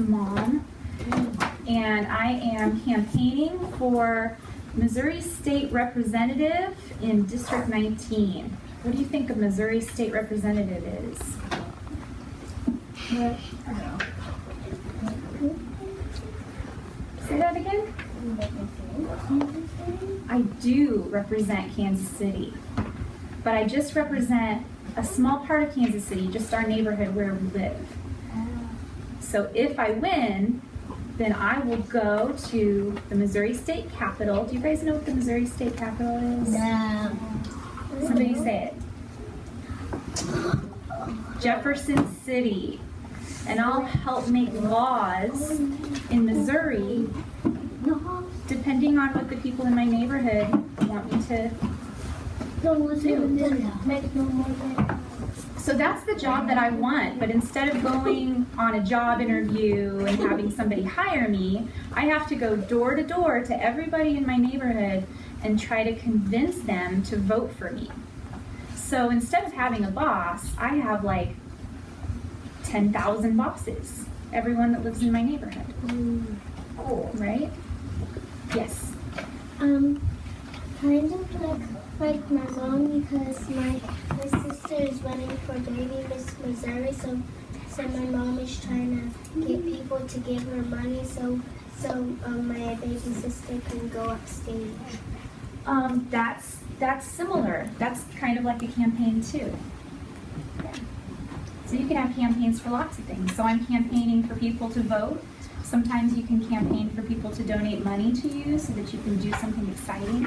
mom, and I am campaigning for Missouri State Representative in District 19. What do you think a Missouri State Representative is? Say that again? I do represent Kansas City, but I just represent a small part of Kansas City, just our neighborhood where we live. So if I win, then I will go to the Missouri State Capitol. Do you guys know what the Missouri State Capitol is? No. Somebody say it. Jefferson City. And I'll help make laws in Missouri depending on what the people in my neighborhood want me to do. So that's the job that I want, but instead of going on a job interview and having somebody hire me, I have to go door to door to everybody in my neighborhood and try to convince them to vote for me. So instead of having a boss, I have like 10,000 bosses, everyone that lives in my neighborhood. Cool, right? Yes. Kind of like my mom, because my sister is running for baby Miss Missouri, so my mom is trying to get people to give her money so my baby sister can go upstage. That's similar. That's kind of like a campaign too. Yeah. So you can have campaigns for lots of things. So I'm campaigning for people to vote. Sometimes you can campaign for people to donate money to you so that you can do something exciting.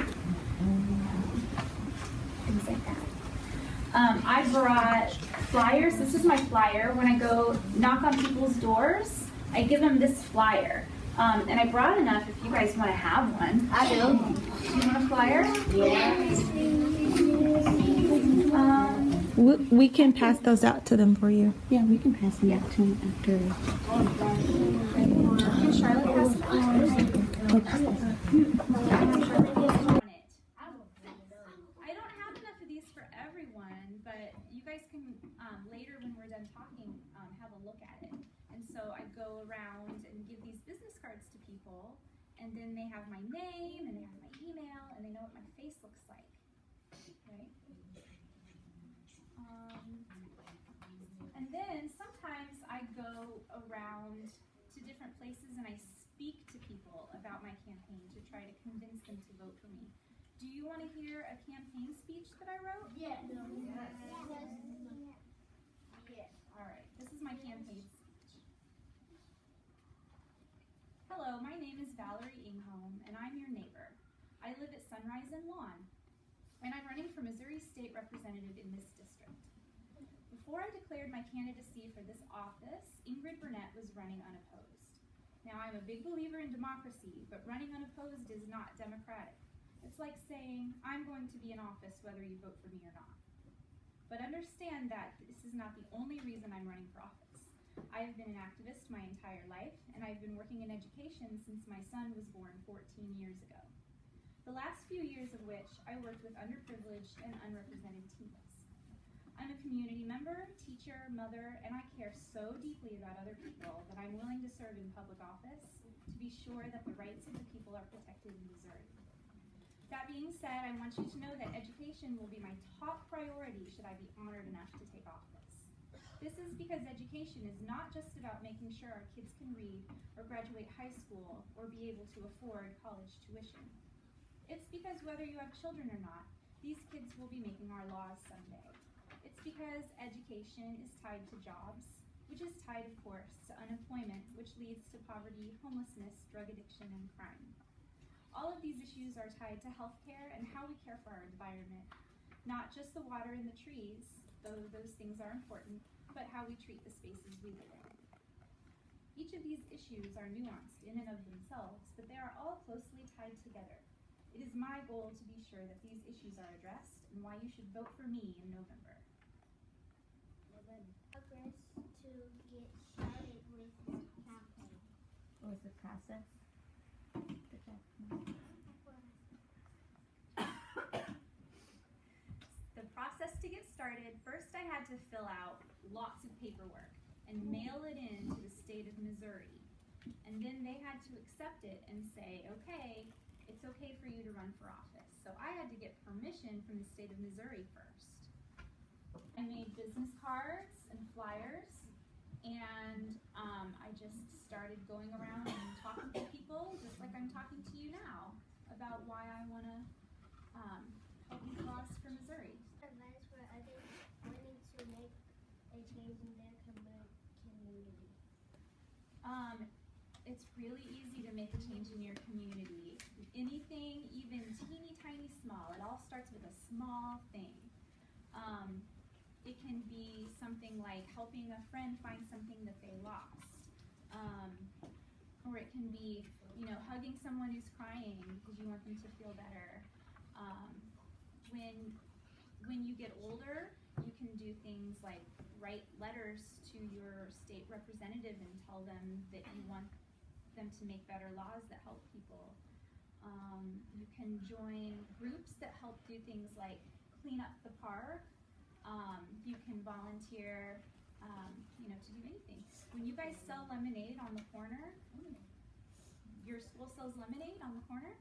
Things like that. I brought flyers. This is my flyer. When I go knock on people's doors, I give them this flyer. And I brought enough if you guys want to have one. I do. You want a flyer? Yeah. We can pass those out to them for you. Yeah, we can pass them out to them after. Can Charlotte pass it on? I don't have enough of these for everyone, but you guys can later when we're done talking have a look at it. And so I go around and give these business cards to people, and then they have my name and they have my email and they know what my face looks like, right? And then sometimes I go around to different places and I speak to people about my campaign to try to convince them to vote for me. Do you want to hear a campaign speech that I wrote? Yeah. Yes. All right. This is my campaign speech. Hello, my name is Valorie Engholm, and I'm your neighbor. I live at Sunrise and Lawn, and I'm running for Missouri State Representative in this district. Before I declared my candidacy for this office, Ingrid Burnett was running unopposed. Now, I'm a big believer in democracy, but running unopposed is not democratic. It's like saying, I'm going to be in office whether you vote for me or not. But understand that this is not the only reason I'm running for office. I have been an activist my entire life, and I've been working in education since my son was born 14 years ago. The last few years of which I worked with underprivileged and unrepresented teens. I'm a community member, teacher, mother, and I care so deeply about other people that I'm willing to serve in public office to be sure that the rights of the people are protected in Missouri. That being said, I want you to know that education will be my top priority should I be honored enough to take office. This is because education is not just about making sure our kids can read or graduate high school or be able to afford college tuition. It's because whether you have children or not, these kids will be making our laws someday. It's because education is tied to jobs, which is tied, of course, to unemployment, which leads to poverty, homelessness, drug addiction, and crime. All of these issues are tied to healthcare and how we care for our environment. Not just the water and the trees, though those things are important, but how we treat the spaces we live in. Each of these issues are nuanced in and of themselves, but they are all closely tied together. It is my goal to be sure that these issues are addressed and why you should vote for me in November. Progress to get started with this campaign. What was the process? The process to get started, first I had to fill out lots of paperwork and mail it in to the state of Missouri. And then they had to accept it and say, okay, it's okay for you to run for office. So I had to get permission from the state of Missouri first. I made business cards and flyers, and I just started going around and talking to people, just like I'm talking to you now, about why I want to help make laws for Missouri. Advice for others wanting to make a change in their community. It's really easy to make a change in your community. Anything, even teeny tiny small, it all starts with a small thing. It can be something like helping a friend find something that they lost. Or it can be, hugging someone who's crying because you want them to feel better. When you get older, you can do things like write letters to your state representative and tell them that you want them to make better laws that help people. You can join groups that help do things like clean up the park. You can volunteer, to do anything. When you guys sell lemonade on the corner, your school sells lemonade on the corner,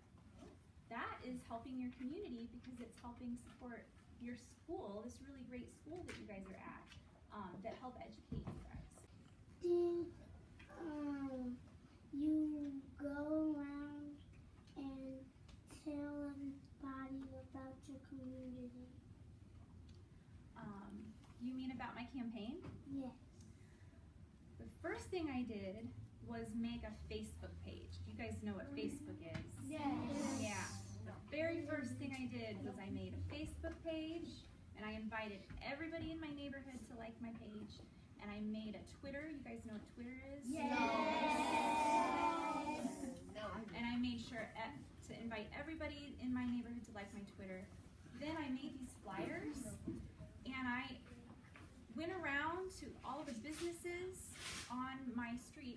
that is helping your community because it's helping support your school, this really great school that you guys are at, that help educate you guys. Did you go around and tell everybody about your community? You mean about my campaign? Yes. The first thing I did was make a Facebook page. You guys know what Facebook is? Yes. Yeah. The very first thing I did was I made a Facebook page, and I invited everybody in my neighborhood to like my page, and I made a Twitter. You guys know what Twitter is? Yes. And I made sure to invite everybody in my neighborhood to like my Twitter. Then I made these flyers, and I went around to all the businesses on my street.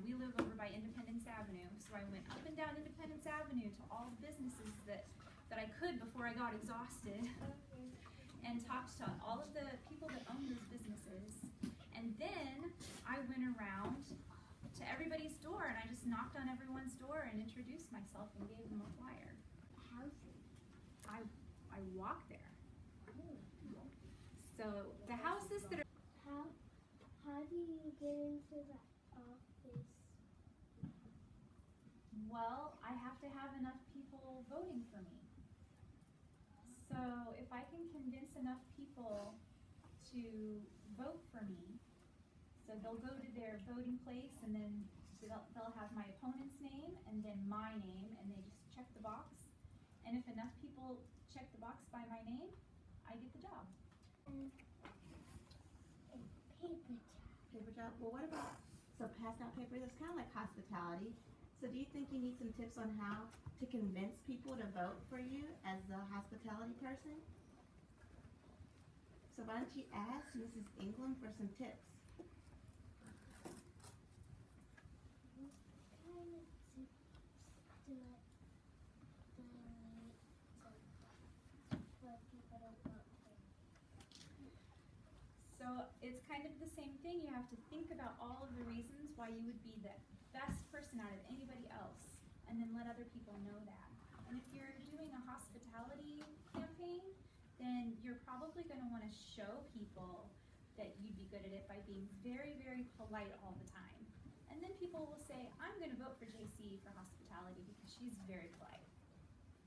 We live over by Independence Avenue, so I went up and down Independence Avenue to all the businesses that I could before I got exhausted, and talked to all of the people that own those businesses. And then I went around to everybody's door, and I just knocked on everyone's door and introduced myself and gave them a flyer. I walked there. So the houses that are... How do you get into the office? Well, I have to have enough people voting for me. So if I can convince enough people to vote for me, so they'll go to their voting place and then they'll have my opponent's name and then my name, and they just check the box. And if enough people check the box by my name, I get the job. Paper job. Well, what about, so passing out papers, it's kind of like hospitality. So do you think you need some tips on how to convince people to vote for you as the hospitality person? So why don't you ask Mrs. Engholm for some tips? So it's kind of the same thing. You have to think about all of the reasons why you would be the best person out of anybody else, and then let other people know that. And if you're doing a hospitality campaign, then you're probably going to want to show people that you'd be good at it by being very, very polite all the time. And then people will say, I'm going to vote for JC for hospitality because she's very polite.